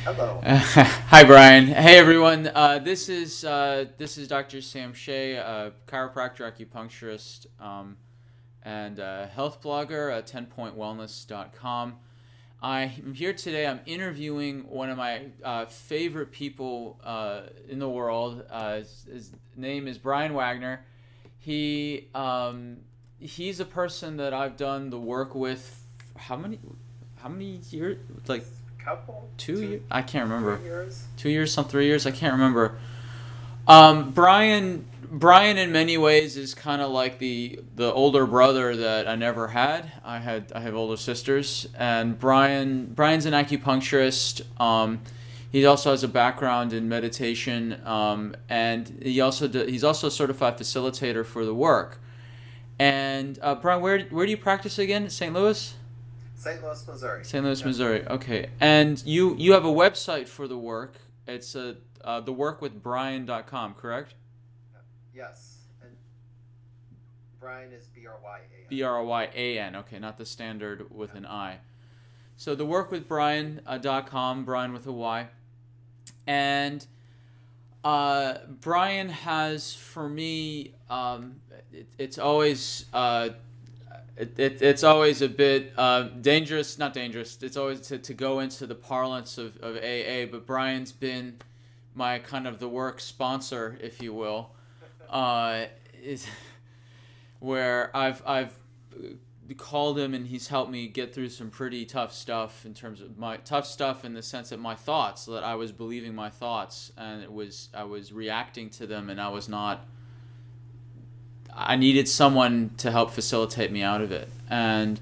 Hello. Hi, Brian. Hey, everyone. This is Dr. Sam Shea, a chiropractor, acupuncturist, and health blogger at 10pointwellness.com. I'm here today. I'm interviewing one of my favorite people in the world. His name is Bryan Wagner. He's a person that I've done the work with. How many years? Like Couple? 2 years? I can't remember. 3 years? 2 years, some 3 years. I can't remember. Brian in many ways is kind of like the older brother that I never had. I have older sisters, and Brian's an acupuncturist. He also has a background in meditation, and he's also a certified facilitator for the work. And Brian, where do you practice again? St. Louis? St. Louis, Missouri. St. Louis, Yeah. Missouri. Okay. And you have a website for the work. It's theworkwithbryan.com, correct? Yes. And Bryan is Bryan. Bryan. Okay, not the standard with an I. So theworkwithbryan.com, Brian with a Y. And Brian has, for me, it's always it's always a bit dangerous, not dangerous. It's always to go into the parlance of AA, but Brian's been my kind of the work sponsor, if you will, is where I've called him and he's helped me get through some pretty tough stuff in terms of my tough stuff in the sense that my thoughts, that I was believing my thoughts and I was reacting to them and I needed someone to help facilitate me out of it. And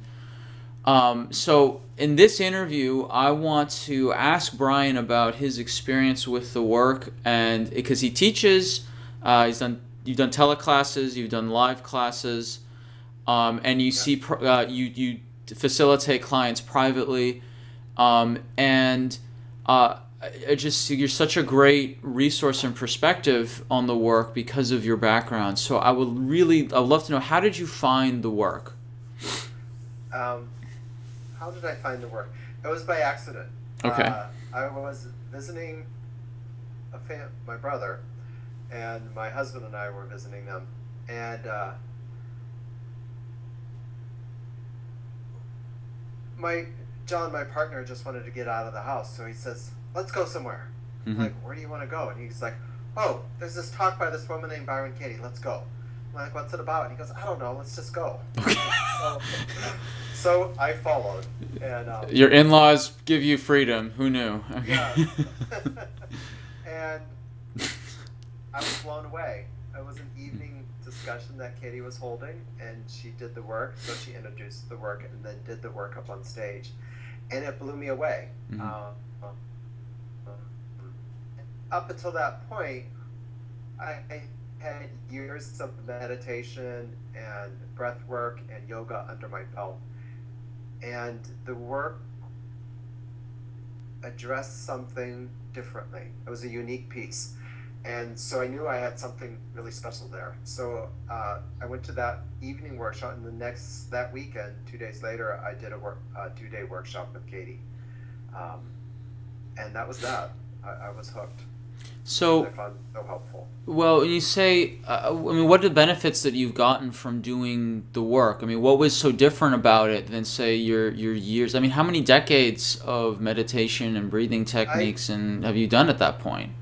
so in this interview, I want to ask Brian about his experience with the work, and because he teaches, you've done teleclasses, you've done live classes, and you facilitate clients privately, and you're such a great resource and perspective on the work because of your background. So I'd love to know, how did you find the work? How did I find the work? It was by accident. Okay. I was visiting my brother, and my husband and I were visiting them, and my partner just wanted to get out of the house, so he says, "Let's go somewhere." I'm like, "Where do you want to go?" And he's like, "Oh, there's this talk by this woman named Byron Katie. Let's go." I'm like, "What's it about?" And he goes, "I don't know. Let's just go." So I followed. And your in-laws give you freedom. Who knew? Okay. yeah. And I was blown away. It was an evening discussion that Katie was holding, and she did the work. So she introduced the work and then did the work up on stage, and it blew me away. Up until that point, I had years of meditation and breath work and yoga under my belt, and the work addressed something differently. It was a unique piece, and so I knew I had something really special there. So I went to that evening workshop, and that weekend, 2 days later, I did a 2-day workshop with Katie, and that was that. I was hooked. So I found it so helpful. Well, when you say, what are the benefits that you've gotten from doing the work? I mean, what was so different about it than, say, your years? I mean, how many decades of meditation and breathing techniques have you done at that point?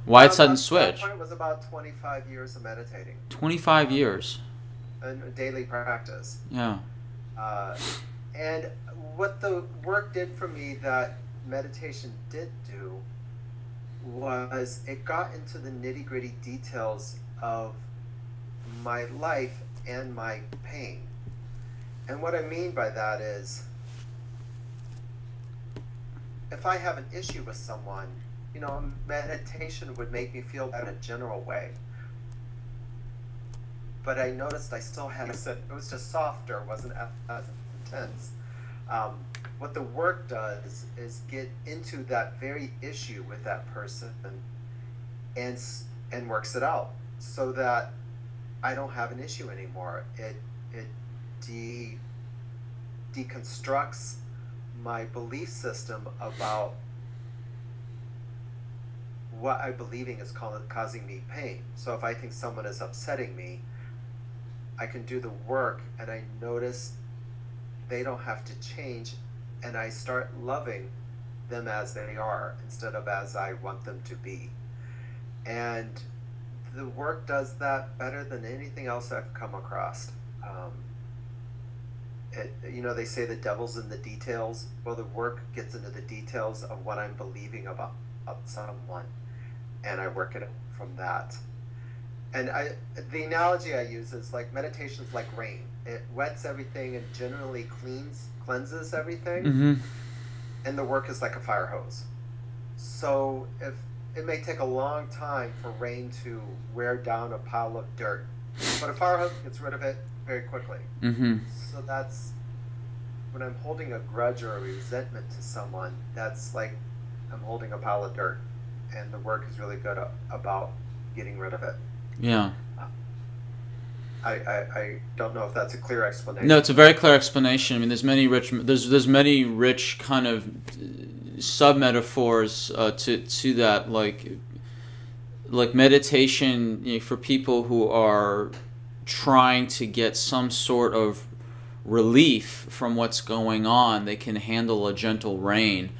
Why a sudden switch? That point was about 25 years of meditating. 25 years. And daily practice. Yeah. And what the work did for me that meditation did do was it got into the nitty-gritty details of my life and my pain. And what I mean by that is, if I have an issue with someone, meditation would make me feel better in a general way. But I noticed I still had it was just softer, wasn't as intense. What the work does is get into that very issue with that person and works it out so that I don't have an issue anymore. It deconstructs my belief system about what I'm believing is causing me pain. So if I think someone is upsetting me, I can do the work and I notice they don't have to change, and I start loving them as they are instead of as I want them to be. And the work does that better than anything else I've come across. They say the devil's in the details. Well, the work gets into the details of what I'm believing about someone, and I work it from that. And the analogy I use is like meditation is like rain. It wets everything and generally cleanses everything. Mm-hmm. And the work is like a fire hose. So if it may take a long time for rain to wear down a pile of dirt, but a fire hose gets rid of it very quickly. Mm-hmm. So that's when I'm holding a grudge or a resentment to someone, that's like I'm holding a pile of dirt, and the work is really good about getting rid of it. Yeah. I don't know if that's a clear explanation. No, it's a very clear explanation. I mean, there's many rich kind of sub metaphors to that, like meditation, for people who are trying to get some sort of relief from what's going on. They can handle a gentle rain.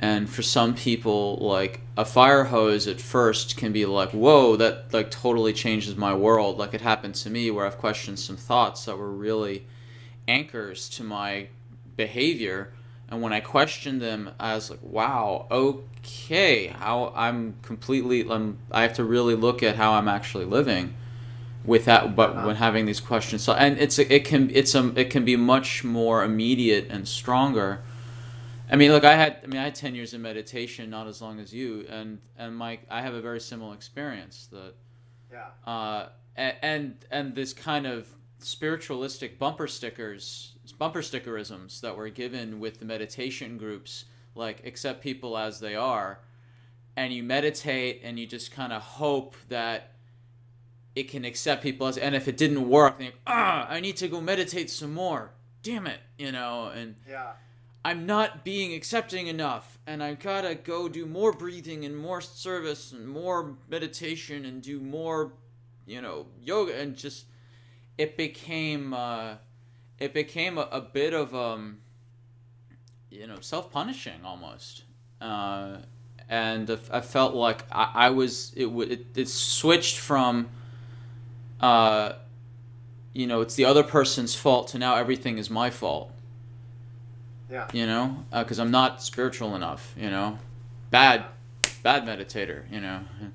And for some people, like a fire hose at first can be like, whoa, that like totally changes my world. Like it happened to me where I've questioned some thoughts that were really anchors to my behavior. And when I questioned them, I was like, wow, okay, I have to really look at how I'm actually living with that, but when having these questions. So, and it can be much more immediate and stronger. I mean, look, I had 10 years of meditation, not as long as you, and I have a very similar experience that, and this kind of spiritualistic bumper stickerisms that were given with the meditation groups, like accept people as they are, and you meditate and you just kind of hope that it can accept people as, and if it didn't work, then you're, I need to go meditate some more. Damn it, and yeah. I'm not being accepting enough, and I gotta go do more breathing and more service and more meditation and do more, yoga, and just it became a bit of self-punishing almost, and I felt like it switched from it's the other person's fault to now everything is my fault. Yeah. Because I'm not spiritual enough, bad meditator, And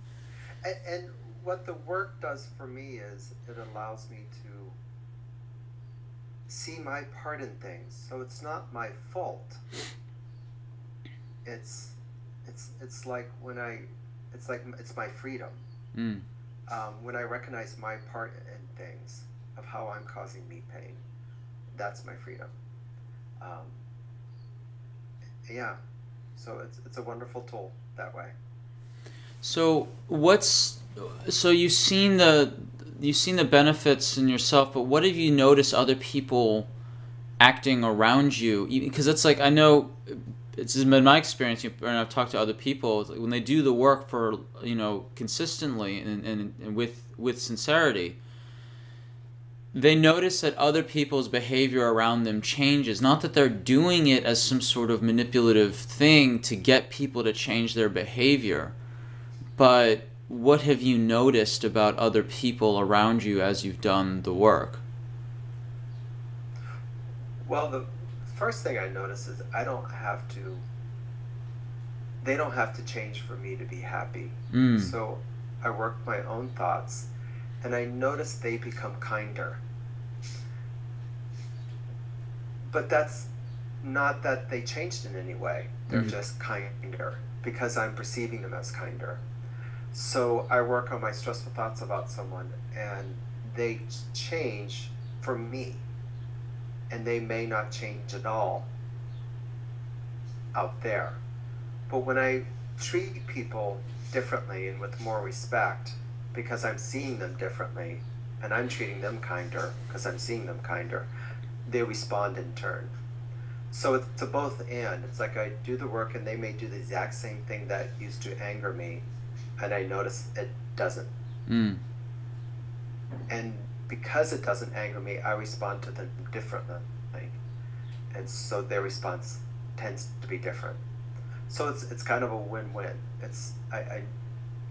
what the work does for me is it allows me to see my part in things. So it's not my fault. It's like it's my freedom. Mm. When I recognize my part in things of how I'm causing me pain, that's my freedom. Yeah, so it's a wonderful tool that way. So you've seen the benefits in yourself, but what have you noticed other people acting around you? Because it's like, I know it's been my experience, and I've talked to other people, when they do the work for consistently and with sincerity, they notice that other people's behavior around them changes. Not that they're doing it as some sort of manipulative thing to get people to change their behavior, but what have you noticed about other people around you as you've done the work? Well, the first thing I notice is they don't have to change for me to be happy. So I work my own thoughts, and I notice they become kinder. But that's not that they changed in any way. They're just kinder because I'm perceiving them as kinder. So I work on my stressful thoughts about someone, and they change for me. And they may not change at all out there. But when I treat people differently and with more respect, because I'm seeing them differently, and I'm treating them kinder because I'm seeing them kinder, they respond in turn. So it's a both and. It's like I do the work and they may do the exact same thing that used to anger me, and I notice it doesn't. Mm. And because it doesn't anger me, I respond to them differently. And so their response tends to be different. So it's kind of a win-win.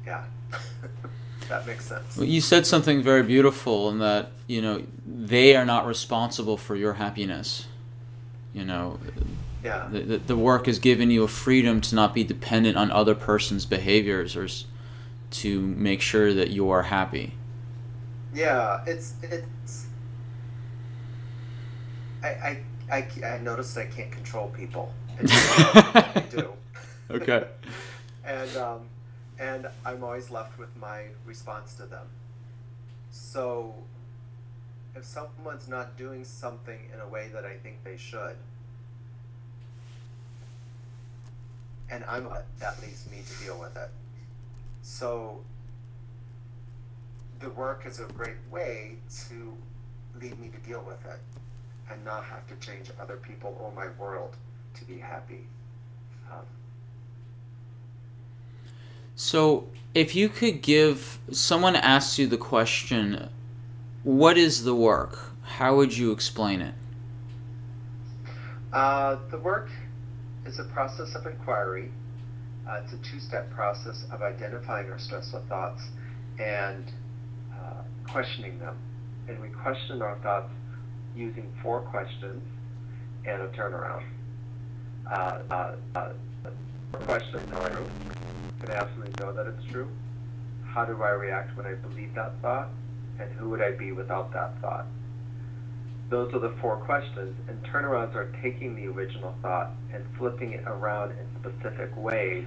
Yeah, that makes sense. Well, you said something very beautiful in that, they are not responsible for your happiness. Yeah. The work has given you a freedom to not be dependent on other person's behaviors or to make sure that you are happy. Yeah, I noticed I can't control people. I do. Okay. And I'm always left with my response to them. So if someone's not doing something in a way that I think they should, and that leaves me to deal with it. So the work is a great way to lead me to deal with it and not have to change other people or my world to be happy. So if you could give, someone asks you the question, what is the work? How would you explain it? The work is a process of inquiry. It's a two-step process of identifying our stressful thoughts and questioning them. And we question our thoughts using 4 questions and a turnaround. Questions are, can I absolutely know that it's true? How do I react when I believe that thought? And who would I be without that thought? Those are the 4 questions, and turnarounds are taking the original thought and flipping it around in specific ways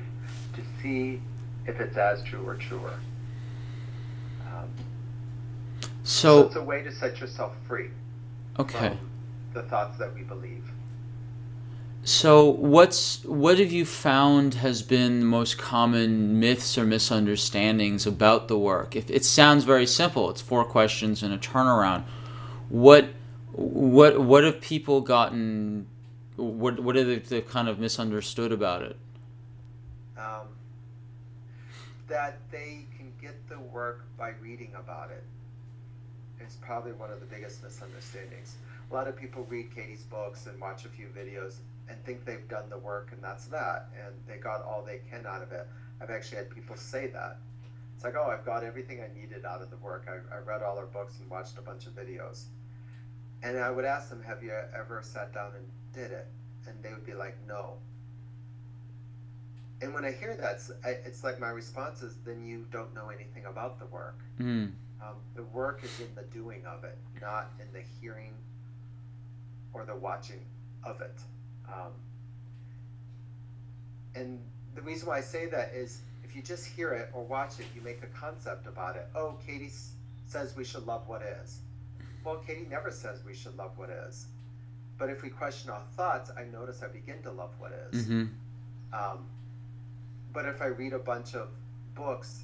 to see if it's as true or truer. So it's a way to set yourself free from the thoughts that we believe. So what have you found has been the most common myths or misunderstandings about the work? If it sounds very simple, it's 4 questions and a turnaround. What have people gotten? What have they kind of misunderstood about it? That they can get the work by reading about it. It's probably one of the biggest misunderstandings. A lot of people read Katie's books and watch a few videos and think they've done the work and that's that, and they got all they can out of it. I've actually had people say that. It's like, oh, I've got everything I needed out of the work. I read all her books and watched a bunch of videos. And I would ask them, have you ever sat down and did it? And they would be like, no. And when I hear that, it's like my response is, then you don't know anything about the work. Mm. The work is in the doing of it, not in the hearing or the watching of it. And the reason why I say that is if you just hear it or watch it, you make a concept about it. Oh, Katie says we should love what is. Well, Katie never says we should love what is. But if we question our thoughts, I notice I begin to love what is. Mm-hmm. But if I read a bunch of books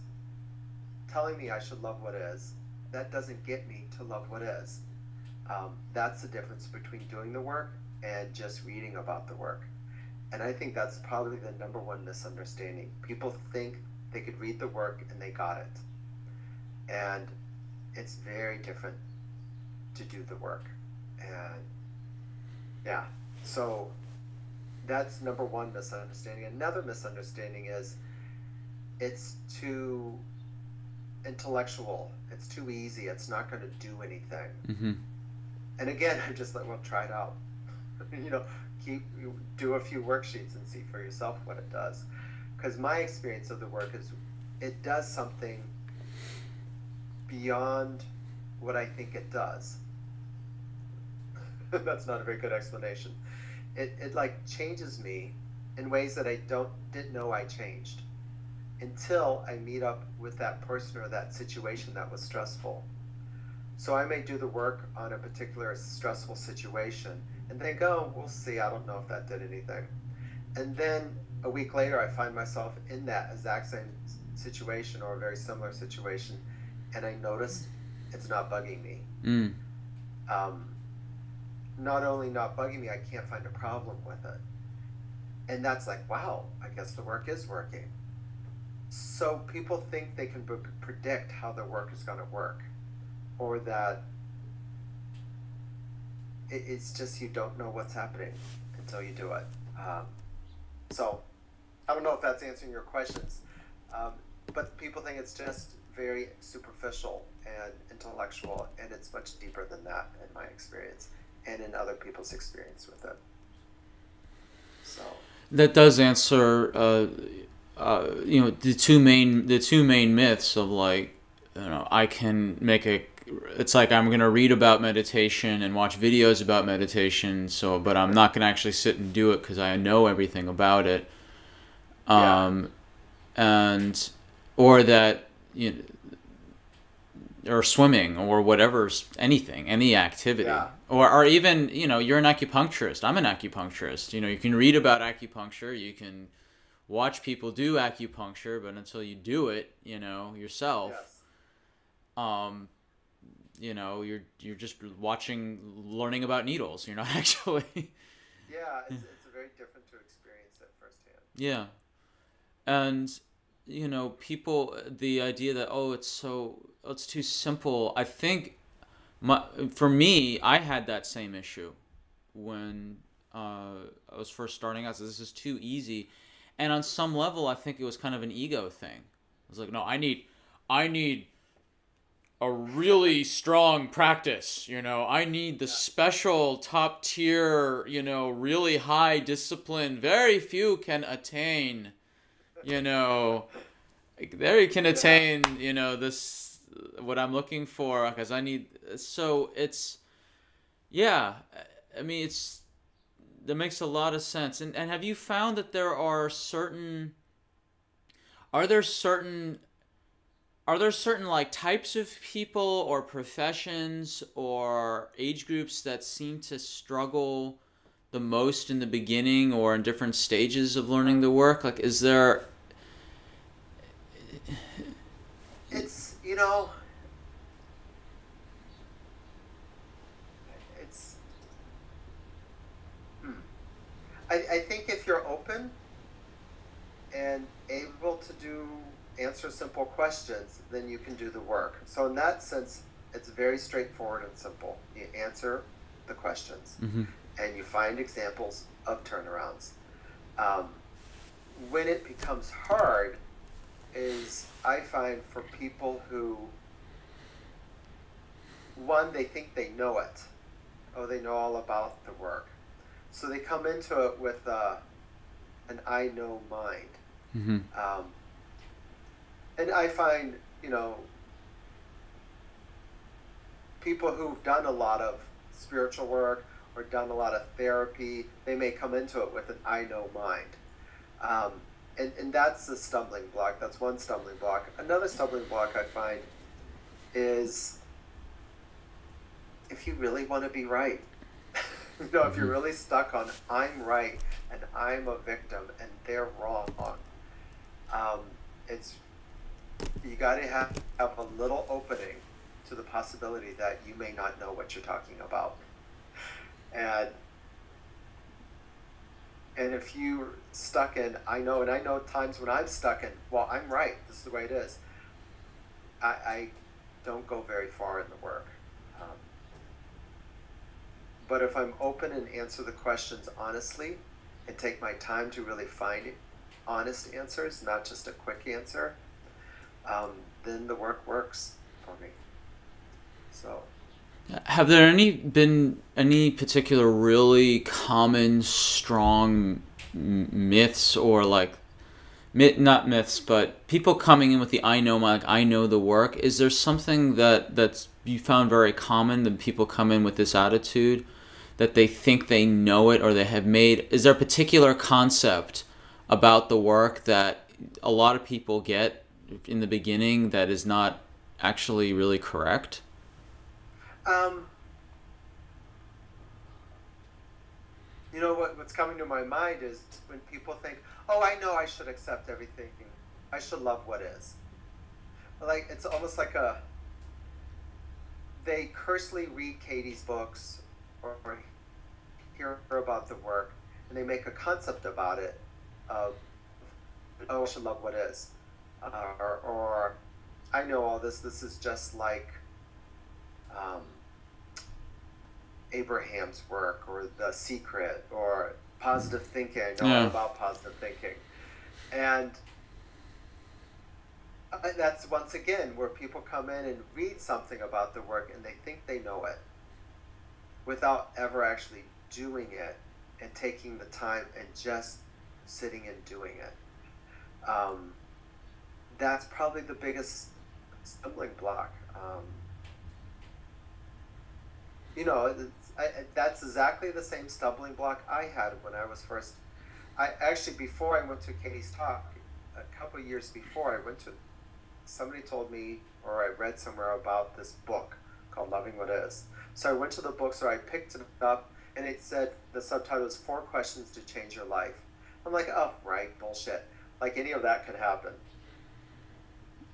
telling me I should love what is, that doesn't get me to love what is. That's the difference between doing the work and just reading about the work. And I think that's probably the number one misunderstanding. People think they could read the work and they got it. And it's very different to do the work. And yeah, so that's number one misunderstanding. Another misunderstanding is it's too intellectual. It's too easy. It's not going to do anything. Mm-hmm. And again, I'm just like, well, try it out. Do a few worksheets and see for yourself what it does. Because my experience of the work is it does something beyond what I think it does. That's not a very good explanation. It like changes me in ways that I didn't know I changed until I meet up with that person or that situation that was stressful. So I may do the work on a particular stressful situation and think, oh, we'll see, I don't know if that did anything. And then a week later, I find myself in that exact same situation or a very similar situation, and I notice it's not bugging me. Mm. Not only not bugging me, I can't find a problem with it. And that's like, wow, I guess the work is working. So people think they can predict how their work is going to work, or that it's just you don't know what's happening until you do it. So I don't know if that's answering your questions, but people think it's just very superficial and intellectual, and it's much deeper than that in my experience and in other people's experience with it. So that does answer, the two main myths of, like, I can make a. It's like I'm gonna read about meditation and watch videos about meditation, but I'm not gonna actually sit and do it because I know everything about it. yeah, And or that, or swimming or whatever, anything, any activity, yeah, or even, you're an acupuncturist. I'm an acupuncturist. You can read about acupuncture, you can watch people do acupuncture, but until you do it, yourself, yes, um, you're just learning about needles. You're not actually. yeah. It's very different to experience it firsthand. Yeah. And people, the idea that, it's too simple. I think for me, I had that same issue when I was first starting out. So this is too easy, and on some level, I think it was kind of an ego thing. I was like, no, I need a really strong practice. I need the Yeah, special top tier, really high discipline. Very few can attain. You know, there you can yeah. attain, this, what I'm looking for, because I need. So it's, yeah. I mean, that makes a lot of sense. And have you found that are there certain like types of people or professions or age groups that seem to struggle the most in the beginning or in different stages of learning the work? Like, is there? It's it's. Hmm. I think if you're open and able to answer simple questions, then you can do the work. So in that sense, it's very straightforward and simple. You answer the questions, Mm-hmm. and you find examples of turnarounds. Um, when it becomes hard is, I find, for people who, one, they think they know it. Oh, they know all about the work. So they come into it with an I know mind. Mm-hmm. Um, and I find, people who've done a lot of spiritual work or done a lot of therapy, they may come into it with an I know mind. Um, and that's a stumbling block. That's one stumbling block. Another stumbling block I find is, if you really want to be right. If you're Mm-hmm. really stuck on I'm right and I'm a victim and they're wrong, um, it's you got to have a little opening to the possibility that you may not know what you're talking about. And if you're stuck in I know, and I know times when I'm stuck in, well, I'm right, this is the way it is, I don't go very far in the work. Um, but if I'm open and answer the questions honestly and take my time to really find honest answers, not just a quick answer, then the work works for me. So, Have there been any particular really common, strong myths, or like not myths, but people coming in with the I know, like, I know the work? Is there something that's you found very common, that people come in with this attitude that they think they know it, or they have made? Is there a particular concept about the work that a lot of people get in the beginning that is not actually really correct? um, what's coming to my mind is when people think, "Oh, I know I should accept everything. I should love what is." Like, it's almost like they cursely read Katie's books, or hear about the work, and they make a concept about it of, "Oh, I should love what is." or I know all this. This is just like um, Abraham's work, or The Secret, or positive thinking. I know all Yeah. about positive thinking. And that's once again where people come in and read something about the work and they think they know it without ever actually doing it and taking the time and just sitting and doing it. That's probably the biggest stumbling block. That's exactly the same stumbling block I had when I was first. I actually, before I went to Katie's talk, a couple of years before I went to, somebody told me, or I read somewhere about this book called Loving What Is. So I went to the bookstore, I picked it up, and it said, the subtitle was 4 Questions to Change Your Life. I'm like, oh, right, bullshit. Like any of that could happen.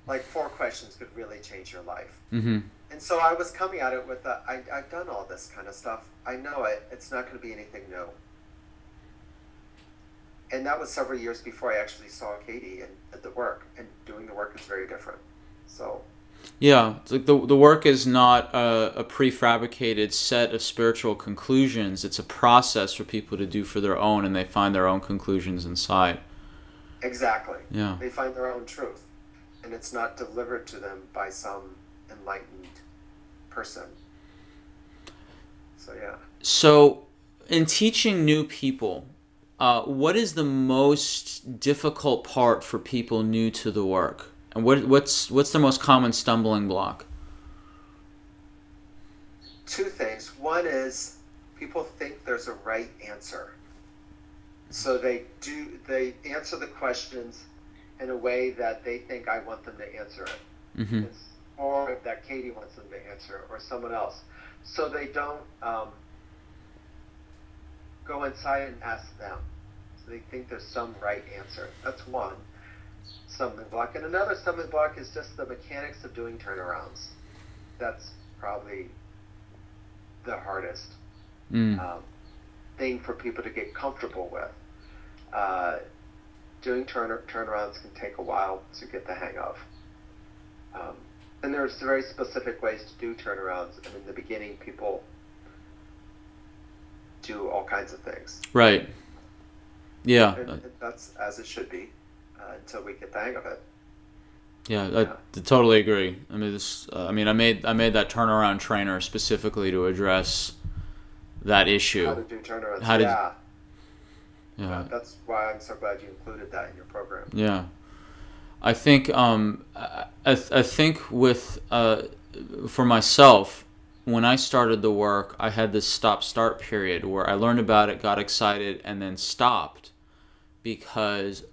Like 4 questions could really change your life. Mm-hmm. And so I was coming at it with, I've done all this kind of stuff. I know it. It's not going to be anything new. And that was several years before I actually saw Katie and did the work. And doing the work is very different. So. Yeah, it's like the work is not a prefabricated set of spiritual conclusions. It's a process for people to do for their own, and they find their own conclusions inside. Exactly. Yeah. They find their own truth. And it's not delivered to them by some enlightened person. So, yeah. So, in teaching new people, what is the most difficult part for people new to the work? And what's the most common stumbling block? 2 things. One is people think there's a right answer. So they answer the questions in a way that they think I want them to answer it. Mm-hmm. Or that Katie wants them to answer it, or someone else. So they don't go inside and ask them. So they think there's some right answer. That's one stumbling block. And another stumbling block is just the mechanics of doing turnarounds. That's probably the hardest thing for people to get comfortable with. Doing turnarounds can take a while to get the hang of. And there's very specific ways to do turnarounds. And in the beginning, people do all kinds of things. Right. Yeah. And that's as it should be until we get the hang of it. Yeah, I totally agree. I mean, I made that turnaround trainer specifically to address that issue. How to do turnarounds. Yeah. That's why I'm so glad you included that in your program. Yeah. I think I think with for myself, when I started the work, I had this stop-start period where I learned about it, got excited, and then stopped because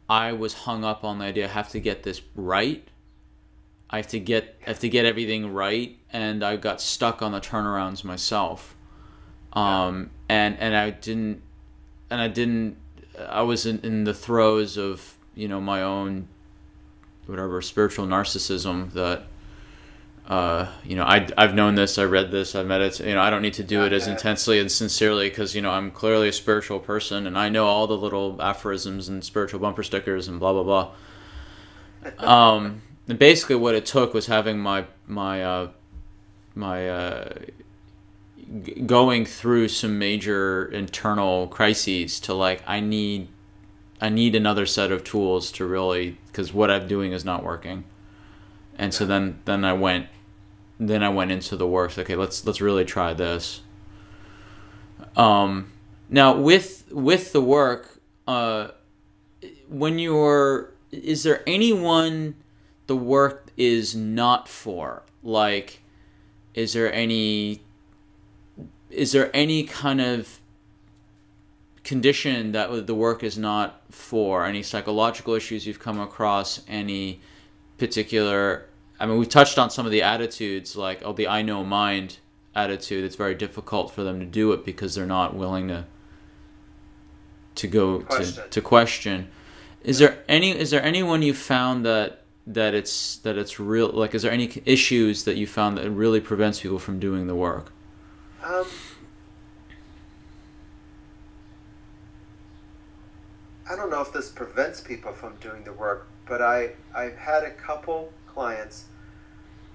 I was hung up on the idea I have to get this right. I have to get everything right, and I got stuck on the turnarounds myself. And I was in the throes of, my own whatever spiritual narcissism that I've known this, I read this, I've meditated, I don't need to do it as intensely and sincerely because I'm clearly a spiritual person and I know all the little aphorisms and spiritual bumper stickers and blah blah blah. And basically what it took was having my going through some major internal crises to I need another set of tools to really, because what I'm doing is not working. And so then I went into the work. Okay, let's really try this. Now with the work, is there anyone the work is not for? Like, is there any kind of condition that the work is not for? Any psychological issues you've come across? Any particular? I mean, we've touched on some of the attitudes, like the I know mind attitude. It's very difficult for them to do it because they're not willing to question. Is there anyone you found that it's real? Like, is there any issues that you found that it really prevents people from doing the work? I don't know if this prevents people from doing the work, but I've had a couple clients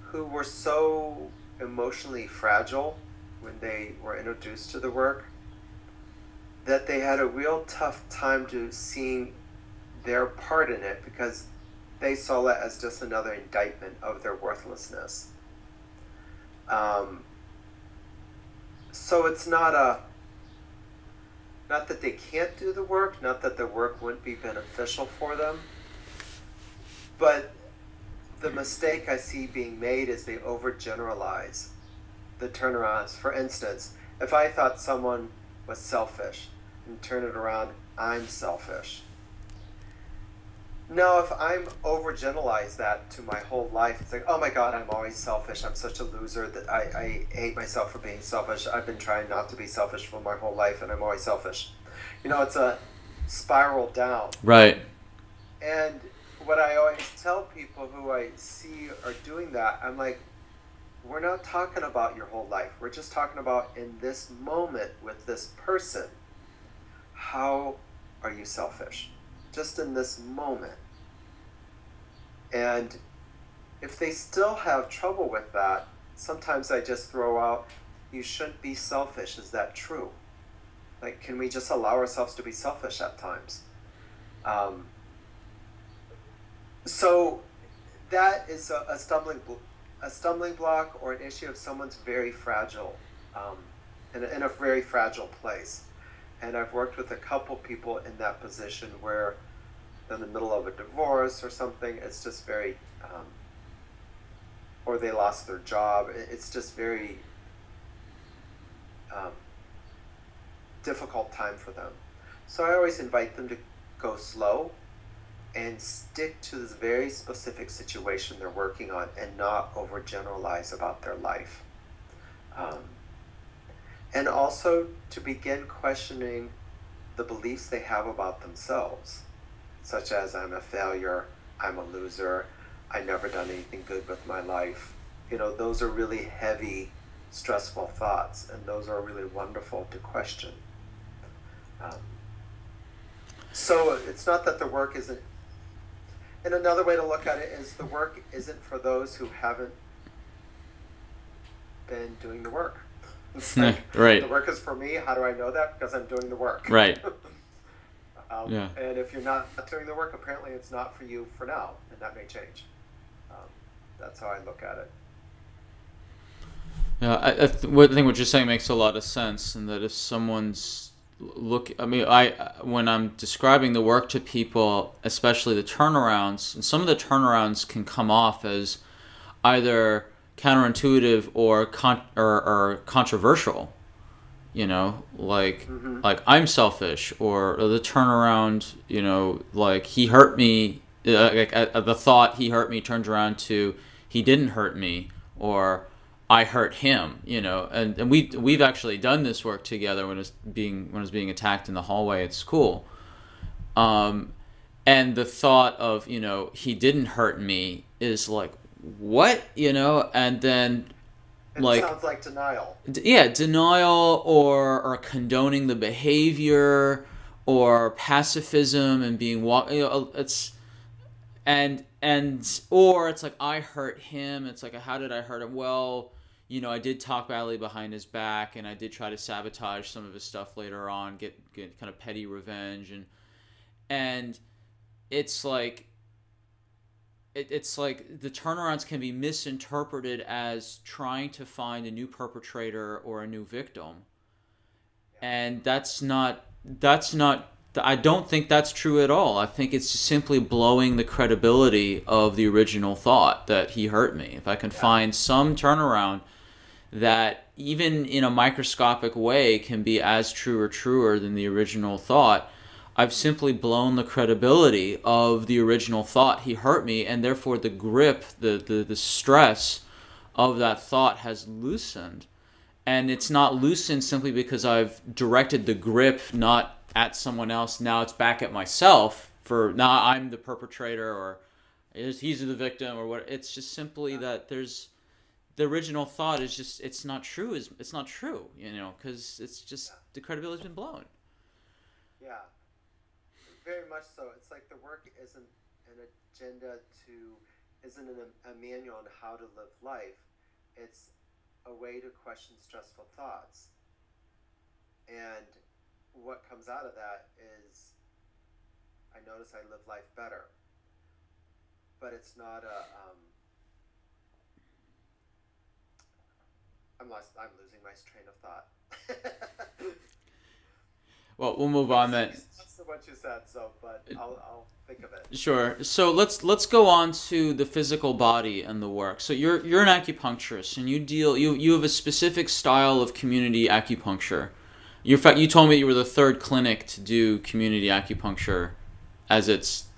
who were so emotionally fragile when they were introduced to the work that they had a real tough time to seeing their part in it because they saw it as just another indictment of their worthlessness. So it's not that they can't do the work, not that the work wouldn't be beneficial for them, but the mistake I see being made is they overgeneralize the turnarounds. For instance, if I thought someone was selfish and turn it around, I'm selfish. No, if I'm overgeneralize that to my whole life, it's like, oh my God, I'm always selfish. I'm such a loser that I hate myself for being selfish. I've been trying not to be selfish for my whole life and I'm always selfish. It's a spiral down. Right. And what I always tell people who I see are doing that, I'm like, we're not talking about your whole life. We're just talking about in this moment with this person. How are you selfish? Just in this moment. And if they still have trouble with that, sometimes I just throw out, you shouldn't be selfish. Is that true? Like, can we just allow ourselves to be selfish at times? So that is a stumbling block or an issue if someone's very fragile, in a very fragile place. And I've worked with a couple people in that position where they're in the middle of a divorce or something. It's just very, or they lost their job. It's just very difficult time for them. So I always invite them to go slow and stick to this very specific situation they're working on and not overgeneralize about their life. And also to begin questioning the beliefs they have about themselves, such as I'm a failure, I'm a loser, I've never done anything good with my life. Those are really heavy, stressful thoughts, and those are really wonderful to question. So it's not that the work isn't, and another way to look at it is the work isn't for those who haven't been doing the work. It's like, right. The work is for me. How do I know that? Because I'm doing the work. Right. Yeah. And if you're not doing the work, apparently it's not for you for now, and that may change. That's how I look at it. Yeah, I think what you're saying makes a lot of sense, and that if someone's when I'm describing the work to people, especially the turnarounds, and some of the turnarounds can come off as either counterintuitive or controversial, like I'm selfish, or the turnaround, like he hurt me, the thought he hurt me turns around to he didn't hurt me, or I hurt him, and we've actually done this work together when I was being attacked in the hallway at school, and the thought of he didn't hurt me is like, what, and then it sounds like denial. Denial, or condoning the behavior, or pacifism, and being or it's like I hurt him. It's like, how did I hurt him? Well, I did talk badly behind his back, and I did try to sabotage some of his stuff later on, get kind of petty revenge, and it's like it's like the turnarounds can be misinterpreted as trying to find a new perpetrator or a new victim, and that's not. I don't think that's true at all. I think it's simply blowing the credibility of the original thought that he hurt me. If I can find some turnaround that even in a microscopic way can be as true or truer than the original thought, I've simply blown the credibility of the original thought he hurt me, and therefore the grip, the stress of that thought has loosened. And it's not loosened simply because I've directed the grip not at someone else. Now it's back at myself, for now I'm the perpetrator, or he's the victim, or what. It's just simply that there's the original thought is just, it's not true. It's not true, because it's just the credibility's been blown. Yeah. very much so. It's like the work isn't an agenda isn't a manual on how to live life. It's a way to question stressful thoughts. And what comes out of that is I notice I live life better. But it's not I'm losing my train of thought. Well, we'll move on then. That's what you said, so but I'll think of it. Sure. So let's go on to the physical body and the work. So you're an acupuncturist, and you have a specific style of community acupuncture. In fact, you told me you were the third clinic to do community acupuncture, as it's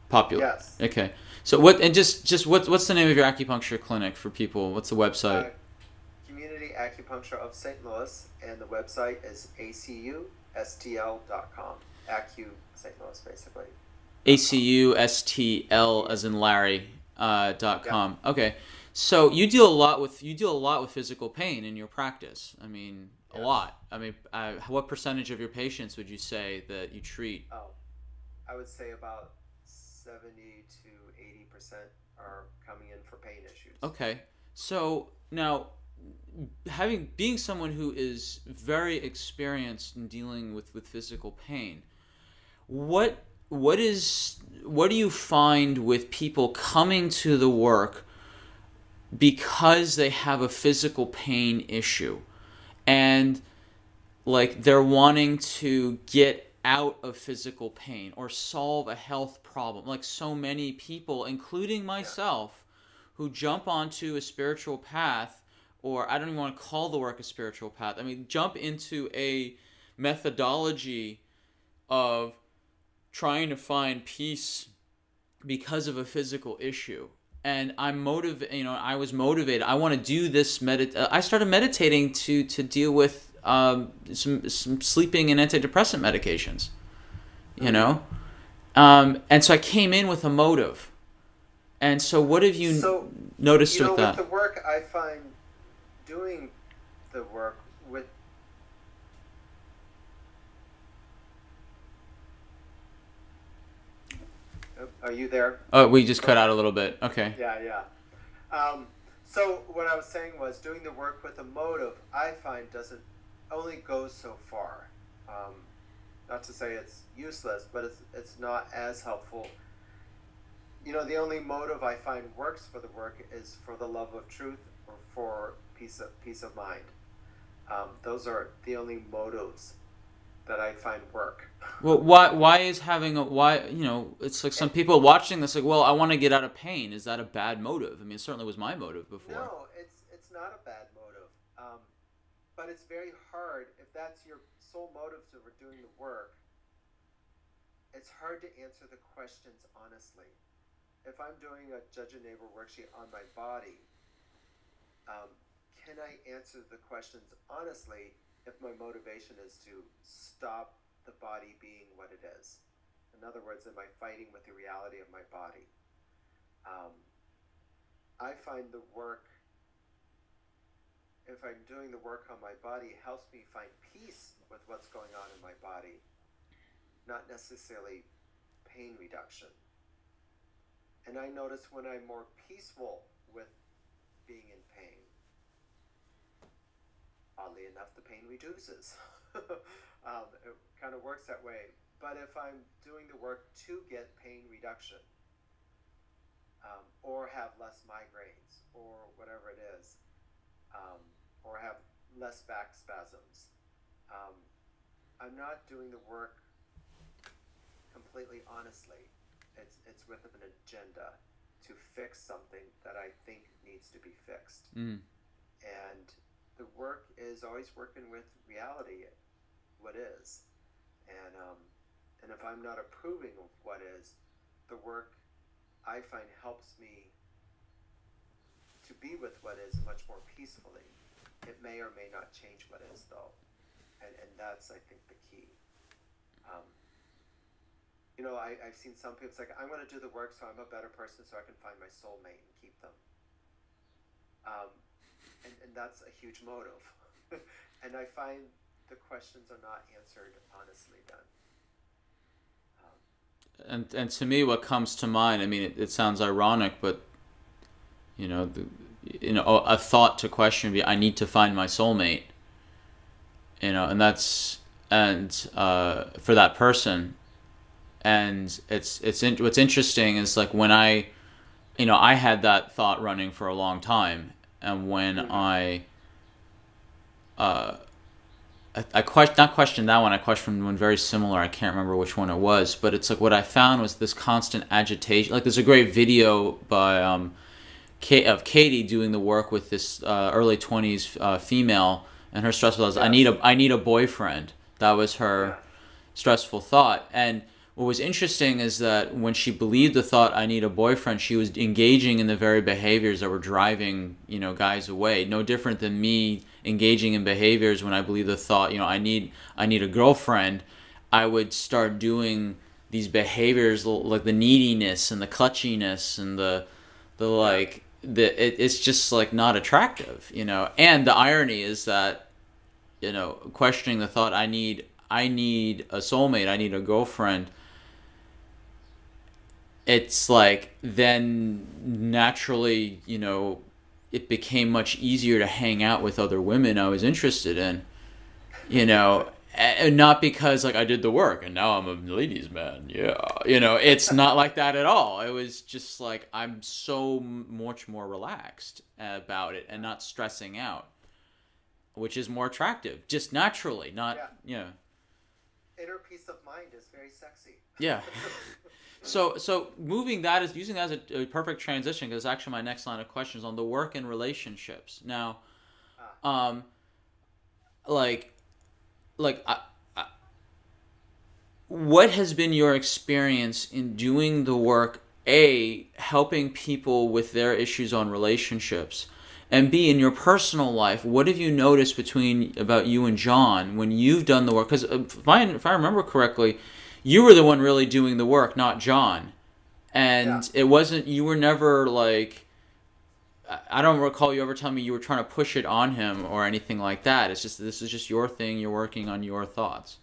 popular. Yes. Okay. So what's the name of your acupuncture clinic for people? What's the website? Community Acupuncture of St. Louis, and the website is acustl.com. Acu St. Louis, basically. ACUSTL as in Larry .com. Yeah. Okay. So you deal a lot with physical pain in your practice. I mean, a lot. I mean, what percentage of your patients would you say that you treat? Oh, I would say about 70 to 80% are coming in for pain issues. Okay. So now, being someone who is very experienced in dealing with physical pain, what do you find with people coming to the work because they have a physical pain issue, and like they're wanting to get out of physical pain or solve a health problem, like so many people, including myself, who jump onto a spiritual path, or I don't even want to call the work a spiritual path. I mean, jump into a methodology of trying to find peace because of a physical issue. And I'm motivated. I was motivated. I want to do this. I started meditating to deal with some sleeping and antidepressant medications. And so I came in with a motive. And so, what have you noticed with that? With the work, I find doing the work with Are you there? Oh, we just cut out a little bit. Okay. Yeah. So what I was saying was doing the work with a motive, I find, doesn't only go so far. Not to say it's useless, but it's not as helpful. The only motive I find works for the work is for the love of truth or for peace of mind. Those are the only motives that I find work. Well, why is having it's like some people watching this like, well, I want to get out of pain. Is that a bad motive? I mean, it certainly was my motive before. No, it's not a bad motive. But it's very hard if that's your sole motive for doing the work. It's hard to answer the questions honestly. If I'm doing a judge a neighbor worksheet on my body, can I answer the questions honestly if my motivation is to stop the body being what it is? In other words, am I fighting with the reality of my body? I find the work, if I'm doing the work on my body, it helps me find peace with what's going on in my body, not necessarily pain reduction. And I notice when I'm more peaceful with being in pain, oddly enough, the pain reduces. It kind of works that way. But if I'm doing the work to get pain reduction, or have less migraines, or whatever it is, or have less back spasms, I'm not doing the work completely honestly. It's with an agenda to fix something that I think needs to be fixed. And the work is always working with reality, what is. And if I'm not approving of what is, the work I find helps me to be with what is much more peacefully. It may or may not change what is, though. And that's, I think, the key. I've seen some people say, I'm going to do the work so I'm a better person so I can find my soulmate and keep them. And that's a huge motive. And I find the questions are not answered honestly then. and to me, what comes to mind, I mean, it sounds ironic, but a thought to question would be, I need to find my soulmate. And that's for that person. And what's interesting is like when I had that thought running for a long time, and when not questioned that one, I questioned one very similar. I can't remember which one it was, but it's like what I found was this constant agitation. Like there's a great video by of Katie doing the work with this early 20s female, and her stressful thought was, I need a boyfriend. That was her stressful thought. And what was interesting is that when she believed the thought, I need a boyfriend, she was engaging in the very behaviors that were driving, guys away. No different than me engaging in behaviors when I believe the thought, I need a girlfriend. I would start doing these behaviors like the neediness and the clutchiness and it's just like not attractive, And the irony is that, questioning the thought, I need a soulmate, I need a girlfriend, it's like then naturally, it became much easier to hang out with other women I was interested in, and not because like I did the work and now I'm a ladies' man. Yeah. It's not like that at all. It was just like I'm so much more relaxed about it and not stressing out, which is more attractive, just naturally, not, Inner peace of mind is very sexy. Yeah. So using that as a perfect transition, because actually my next line of questions on the work and relationships. Now, what has been your experience in doing the work, A, helping people with their issues on relationships, and B, in your personal life, what have you noticed about you and John when you've done the work? Because if I remember correctly, you were the one really doing the work, not John. And It wasn't, you were never like, I don't recall you ever telling me you were trying to push it on him or anything like that. It's just, this is just your thing, you're working on your thoughts.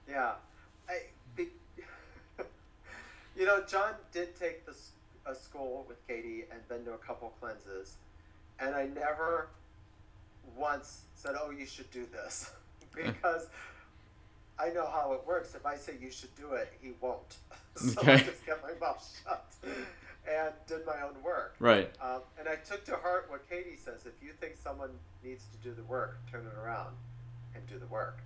Yeah. John did take a school with Katie and been to a couple cleanses, and I never once said, oh, you should do this, because I know how it works. If I say you should do it, he won't. So I just kept my mouth shut and did my own work. Right. And I took to heart what Katie says. If you think someone needs to do the work, turn it around and do the work.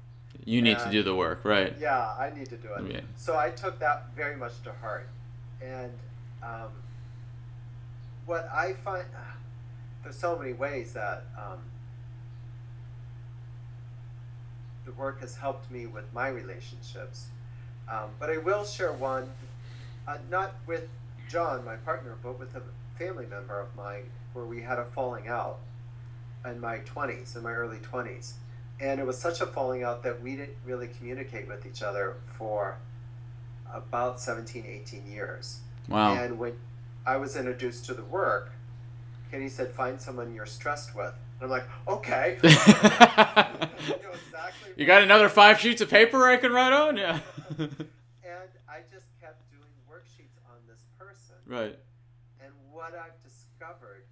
You need to do the work, right? Yeah, I need to do it. Yeah. So I took that very much to heart. And what I find, there's so many ways that the work has helped me with my relationships. But I will share one, not with John, my partner, but with a family member of mine, where we had a falling out in my early 20s. And it was such a falling out that we didn't really communicate with each other for about 17, 18 years. Wow. And when I was introduced to the work, Katie said, find someone you're stressed with. And I'm like, okay. Exactly. You got another 5 sheets of paper I can write on? Yeah. And I just kept doing worksheets on this person. Right. And what I've discovered,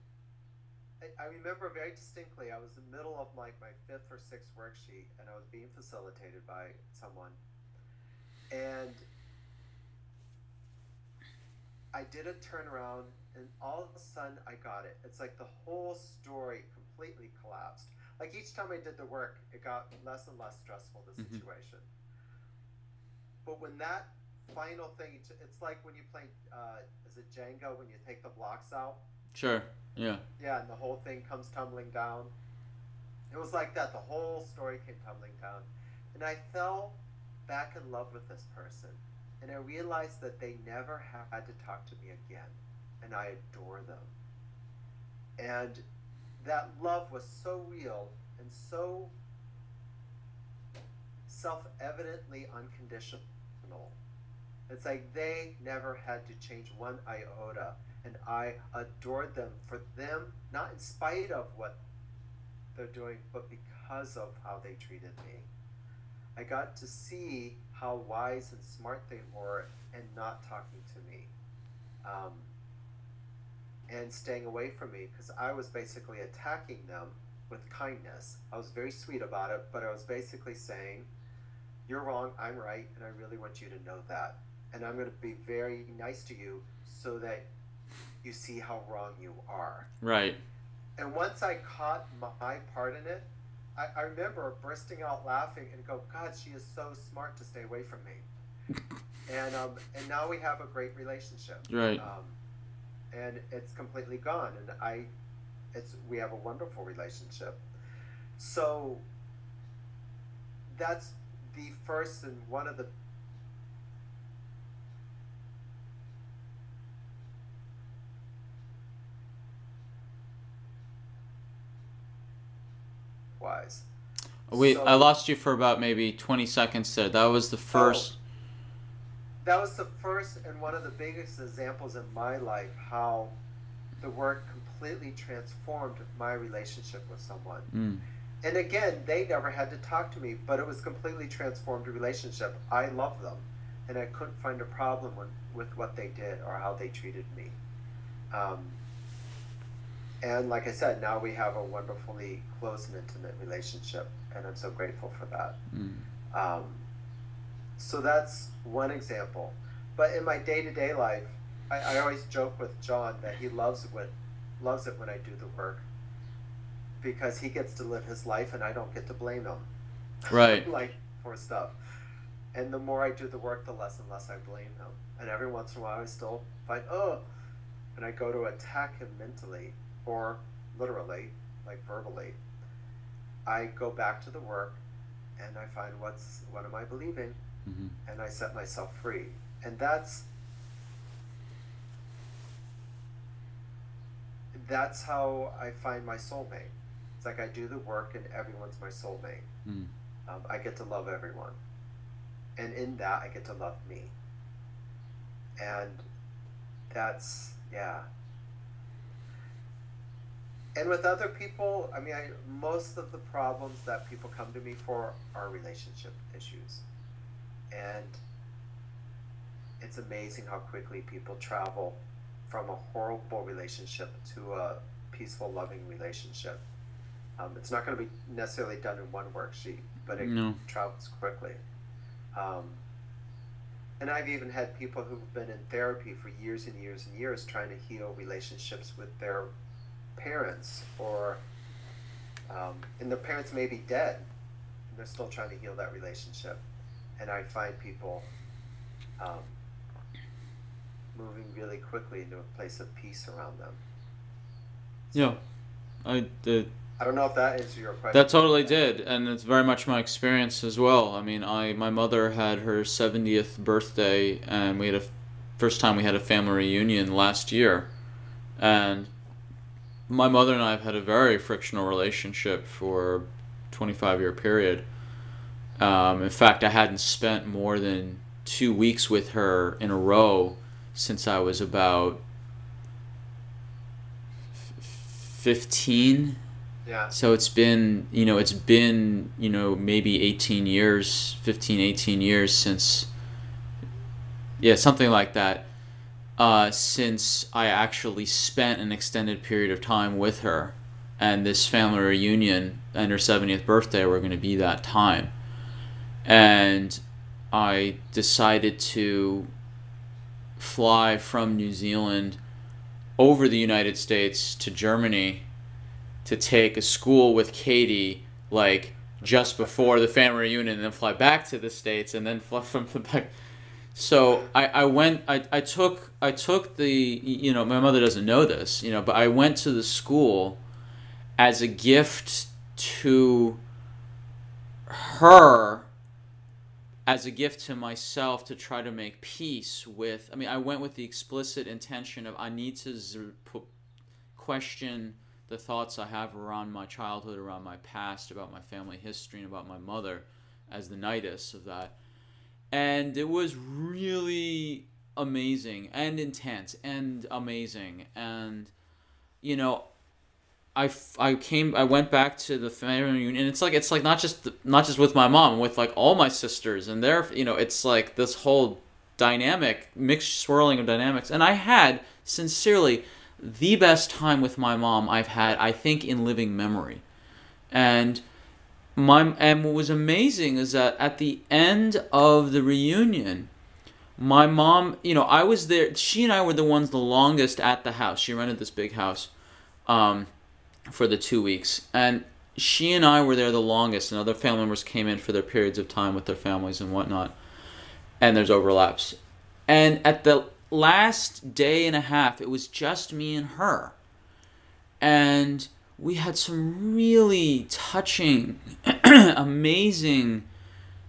I remember very distinctly, I was in the middle of like my 5th or 6th worksheet, and I was being facilitated by someone. And I did a turnaround, and all of a sudden I got it. It's like the whole story completely collapsed. Like each time I did the work, it got less and less stressful, the situation. But when that final thing, it's like when you play, is it Jenga, when you take the blocks out? Sure, yeah. Yeah, and the whole thing comes tumbling down. It was like that. The whole story came tumbling down. And I fell back in love with this person. And I realized that they never had to talk to me again. And I adore them. And that love was so real and so self-evidently unconditional. It's like they never had to change one iota. And I adored them for them, not in spite of what they're doing, but because of how they treated me. I got to see how wise and smart they were and not talking to me, um, and staying away from me, because I was basically attacking them with kindness. I was very sweet about it, but I was basically saying, you're wrong, I'm right, and I really want you to know that. And I'm going to be very nice to you so that you see how wrong you are. Right. And once I caught my part in it, I remember bursting out laughing and go, God, she is so smart to stay away from me. And now we have a great relationship. Right. And it's completely gone. And we have a wonderful relationship. So that's the first and one of the wise. Wait, So, I lost you for about maybe 20 seconds there. That was the first. That was the first and one of the biggest examples in my life how the work completely transformed my relationship with someone. Mm. And again, they never had to talk to me, but it was completely transformed relationship. I love them, and I couldn't find a problem with what they did or how they treated me. And like I said, now we have a wonderfully close and intimate relationship, and I'm so grateful for that. Mm. So that's one example. But in my day-to-day life, I always joke with John that he loves it when I do the work, because he gets to live his life and I don't get to blame him. Right. Like for stuff. And the more I do the work, the less and less I blame him. And every once in a while I still find, and I go to attack him mentally or literally, like verbally. I go back to the work and I find what am I believing? Mm-hmm. And I set myself free. And that's how I find my soulmate. It's like I do the work and everyone's my soulmate. Mm. I get to love everyone. And in that, I get to love me. And that's, yeah. And with other people, I mean, most of the problems that people come to me for are relationship issues. And it's amazing how quickly people travel from a horrible relationship to a peaceful, loving relationship. It's not going to be necessarily done in one worksheet, but it travels quickly. And I've even had people who've been in therapy for years and years and years trying to heal relationships with their parents, and their parents may be dead, and they're still trying to heal that relationship. And I find people moving really quickly into a place of peace around them. Yeah, I don't know if that answers your question. That totally did, and it's very much my experience as well. I mean, my mother had her 70th birthday, and we had first time we had a family reunion last year, and my mother and I have had a very frictional relationship for a 25-year period. In fact, I hadn't spent more than 2 weeks with her in a row since I was about 15. Yeah. So it's been maybe 18 years, 15, 18 years since, something like that, since I actually spent an extended period of time with her. And this family reunion and her 70th birthday were going to be that time. And I decided to fly from New Zealand over the United States to Germany to take a school with Katie, like just before the family reunion, and then fly back to the States, and then fly from the back. So I took the, my mother doesn't know this, but I went to the school as a gift to her, as a gift to myself, to try to make peace with. I mean, I went with the explicit intention of I need to question the thoughts I have around my childhood, around my past, about my family history, and about my mother as the nidus of that. And it was really amazing and intense and amazing. And, I went back to the family reunion, and it's like not just with my mom, with like all my sisters, and they're, it's like this whole dynamic, mixed swirling of dynamics. And I had, sincerely, the best time with my mom I've had, I think, in living memory. And what was amazing is that at the end of the reunion, my mom, I was there. She and I were the ones the longest at the house. She rented this big house for the 2 weeks. And she and I were there the longest, and other family members came in for their periods of time with their families and whatnot. And there's overlaps. And at the last day and a half, it was just me and her. And we had some really touching, amazing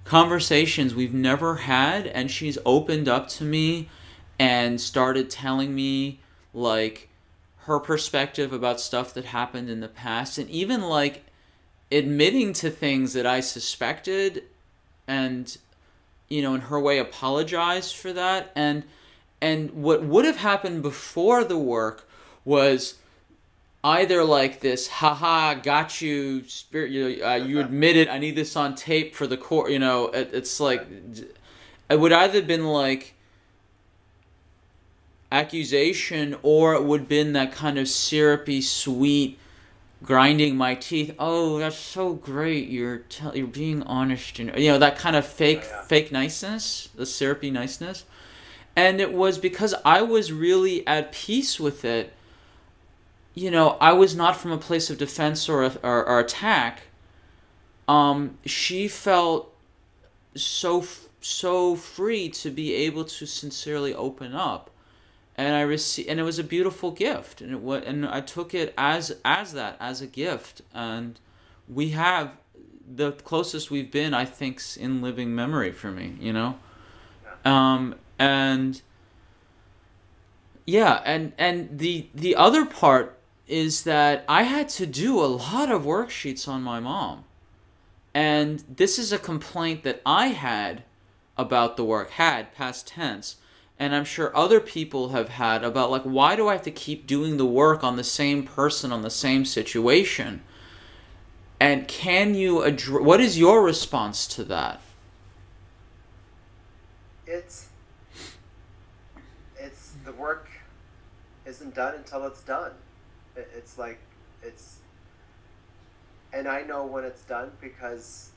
conversations we've never had, and she's opened up to me and started telling me like her perspective about stuff that happened in the past, and even like admitting to things that I suspected, and in her way apologized for that. And what would have happened before the work was either like this, haha, got you, spirit, you admitted, I need this on tape for the court, it's like, it would either been like accusation, or it would have been that kind of syrupy, sweet, grinding my teeth, oh, that's so great, you're being honest, and that kind of fake niceness, the syrupy niceness. And it was because I was really at peace with it. I was not from a place of defense or attack. She felt so free to be able to sincerely open up, and and it was a beautiful gift, and I took it as a gift, and we have the closest we've been, I think, in living memory for me. And yeah, and the other part is that I had to do a lot of worksheets on my mom. And this is a complaint that I had about the work, past tense, and I'm sure other people have had about, like, why do I have to keep doing the work on the same person, on the same situation? And can you what is your response to that? It's the work isn't done until it's done. It's like, and I know when it's done, because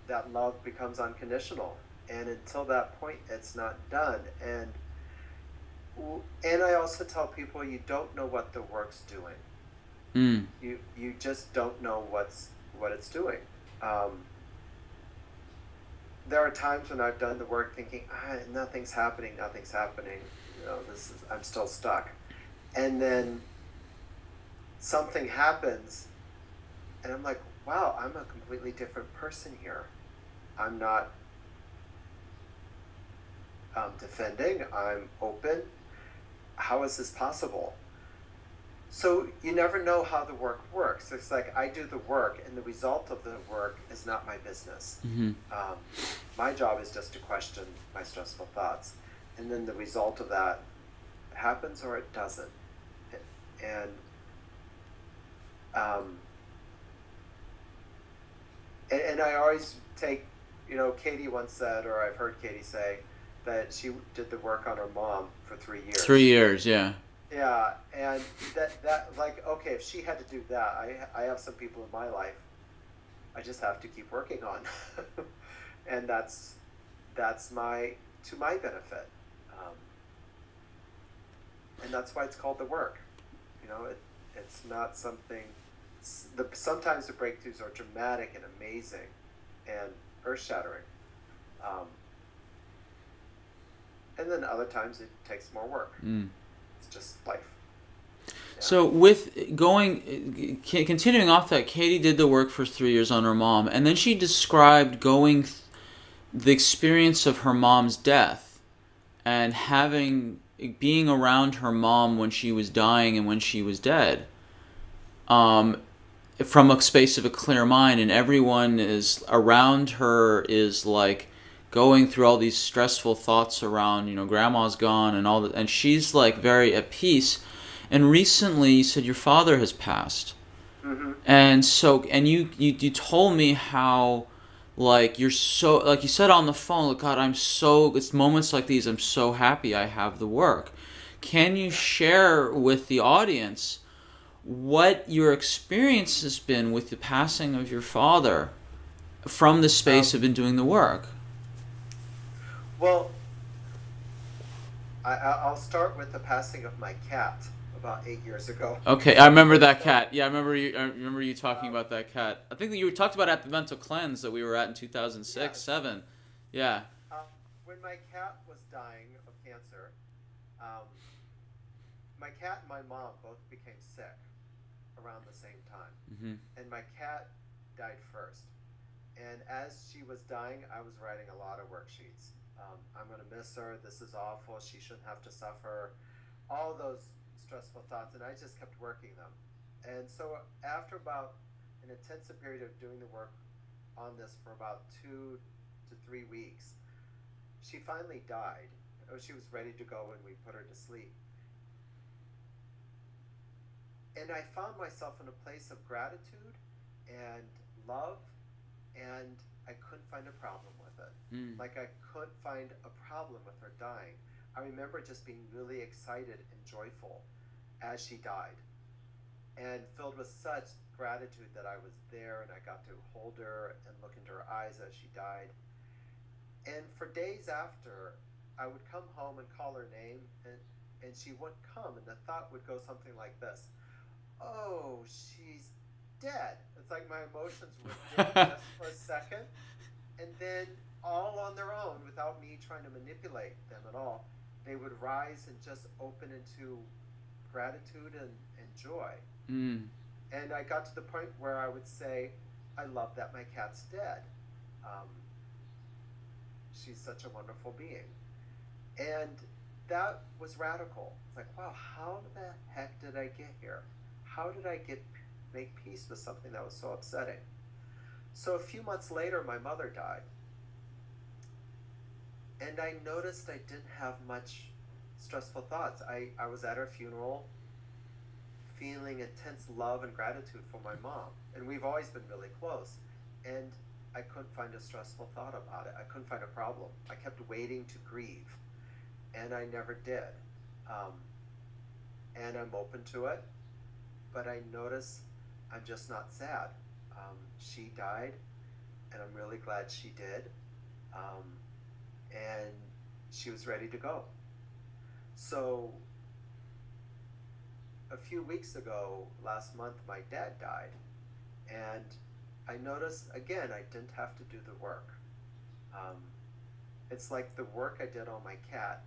that love becomes unconditional, and until that point it's not done. And I also tell people, you don't know what the work's doing. You just don't know what it's doing. There are times when I've done the work thinking, nothing's happening, I'm still stuck. And then something happens, and I'm like, wow, I'm a completely different person here. I'm not defending, I'm open. How is this possible? So you never know how the work works. It's like, I do the work, and the result of the work is not my business. Mm-hmm. My job is just to question my stressful thoughts, and then the result of that happens or it doesn't. And I always take, Katie once said, or I've heard Katie say, that she did the work on her mom for 3 years. 3 years, yeah. Yeah, and that like, okay, if she had to do that, I have some people in my life I just have to keep working on, and that's to my benefit, and that's why it's called the work. It's not something. Sometimes the breakthroughs are dramatic and amazing, and earth-shattering, and then other times it takes more work. It's just life. Yeah. So continuing off that, Katie did the work for 3 years on her mom, and then she described the experience of her mom's death, and being around her mom when she was dying and when she was dead, from a space of a clear mind, and everyone is around her is like going through all these stressful thoughts around, grandma's gone and all that, and she's like very at peace. And recently you said your father has passed. Mm-hmm. And so, and you told me how, like, you're so, like you said on the phone, like, God, it's moments like these, I'm so happy I have the work. Can you share with the audience what your experience has been with the passing of your father from the space of been doing the work? Well, I'll start with the passing of my cat about 8 years ago. Okay, I remember that cat. Yeah, I remember you talking about that cat. I think that you talked about at the mental cleanse that we were at in 2006, Yes. 7. Yeah. When my cat was dying of cancer, um, my cat and my mom both became sick around the same time. Mm-hmm. And my cat died first. And as she was dying, I was writing a lot of worksheets. I'm going to miss her. This is awful. She shouldn't have to suffer. All those stressful thoughts. And I just kept working them. And so after about an intensive period of doing the work on this for about 2 to 3 weeks, she finally died. She was ready to go when we put her to sleep. And I found myself in a place of gratitude and love, and I couldn't find a problem with it. Like, I couldn't find a problem with her dying. I remember just being really excited and joyful as she died, and filled with such gratitude that I was there and I got to hold her and look into her eyes as she died. And for days after, I would come home and call her name, and she wouldn't come, and the thought would go something like this: oh, she's dead. It's like my emotions would dip just for a second, and then all on their own, without me trying to manipulate them at all, they would rise and just open into gratitude and joy. And I got to the point where I would say, I love that my cat's dead. She's such a wonderful being. And that was radical. It's like, wow, how the heck did I get here? How did I make peace with something that was so upsetting? So a few months later, my mother died. And I noticed I didn't have much stressful thoughts. I was at her funeral feeling intense love and gratitude for my mom. And we've always been really close. And I couldn't find a stressful thought about it. I couldn't find a problem. I kept waiting to grieve. And I never did. And I'm open to it. But I notice I'm just not sad. She died, and I'm really glad she did. And she was ready to go. So a few weeks ago, last month, my dad died. And I noticed, again, I didn't have to do the work. It's like the work I did on my cat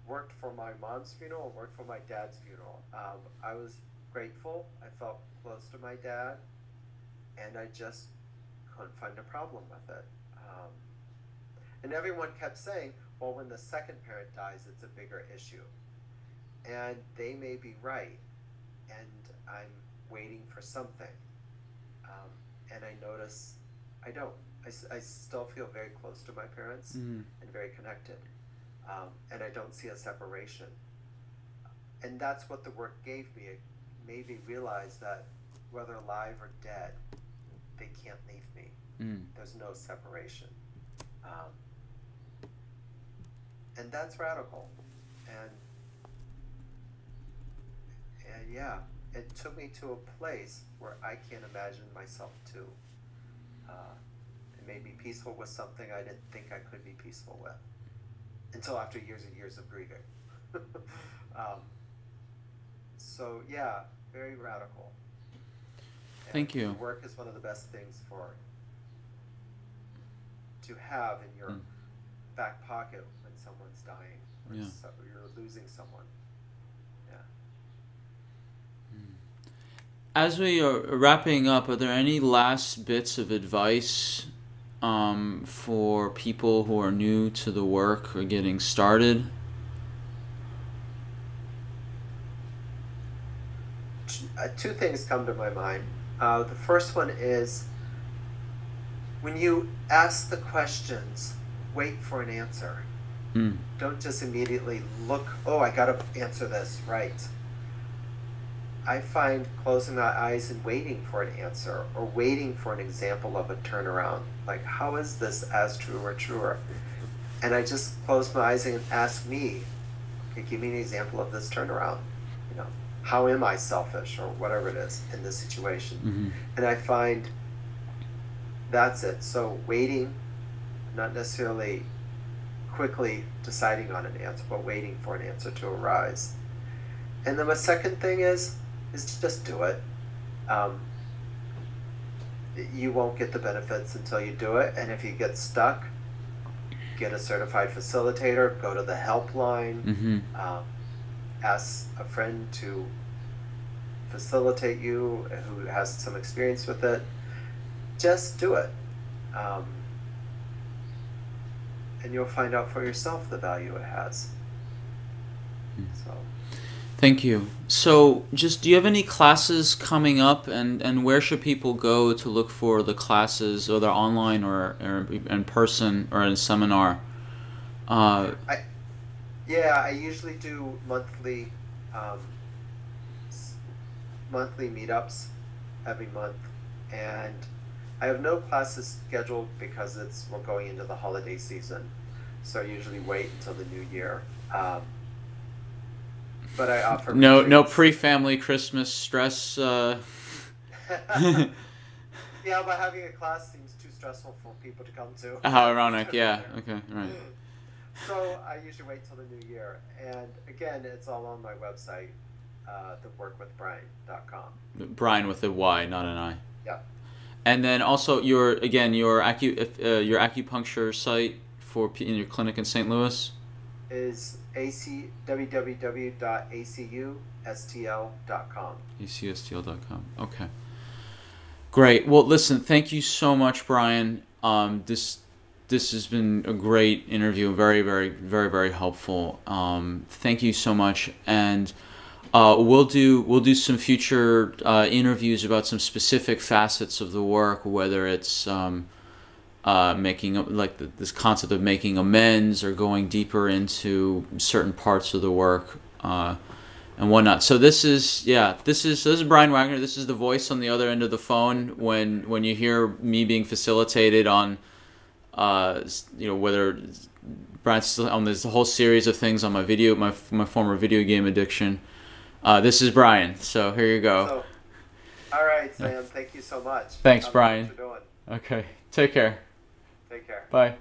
worked for my mom's funeral, worked for my dad's funeral. I was grateful. I felt close to my dad, and I just couldn't find a problem with it. And everyone kept saying, well, when the second parent dies, it's a bigger issue. And they may be right, and I'm waiting for something. And I notice I don't. I still feel very close to my parents and very connected. And I don't see a separation. And that's what the work gave me. It made me realize that whether alive or dead, they can't leave me. There's no separation. And that's radical. And yeah, it took me to a place where I can't imagine myself too. It made me peaceful with something I didn't think I could be peaceful with until after years and years of grieving. So yeah, very radical. And Thank you. Work is one of the best things to have in your back pocket when someone's dying, or you're losing someone. As we are wrapping up, are there any last bits of advice for people who are new to the work or getting started? Two things come to my mind. The first one is, when you ask the questions, wait for an answer. Don't just immediately look, oh, I got to answer this right. I find closing my eyes and waiting for an answer, or waiting for an example of a turnaround. Like, how is this as true or truer? And I just close my eyes and ask me, okay, give me an example of this turnaround. You know, how am I selfish, or whatever it is in this situation? Mm-hmm. And I find that's it. So waiting, not necessarily quickly deciding on an answer, but waiting for an answer to arise. And then my second thing is just do it. You won't get the benefits until you do it. And if you get stuck, get a certified facilitator, go to the helpline, Mm-hmm. Ask a friend to facilitate you who has some experience with it. Just do it. And you'll find out for yourself the value it has. So. Thank you. So, just do you have any classes coming up, and where should people go to look for the classes, whether online or in person or in a seminar? I usually do monthly meetups every month, and I have no classes scheduled because we're going into the holiday season, so I usually wait until the new year. But I offer no pre-family Christmas stress. Yeah, but having a class seems too stressful for people to come to. How ironic, yeah. Okay, right. So I usually wait till the new year, and again, it's all on my website, theworkwithbryan.com. Bryan with a Y, not an I. Yeah. And then also your acupuncture site in your clinic in St. Louis is www.acustl.com. acustl.com. Okay. Great. Well, listen, thank you so much, Bryan. This has been a great interview, very, very, very, very helpful. Thank you so much, and we'll do some future interviews about some specific facets of the work, whether it's making this concept of making amends, or going deeper into certain parts of the work and whatnot. So this is Bryan Wagner. This is the voice on the other end of the phone when you hear me being facilitated on whether Bryan's still on this whole series of things on my former video game addiction. This is Bryan. So here you go. All right, Sam. Thank you so much. Thanks, Bryan. What you're doing. Okay. Take care. Take care. Bye.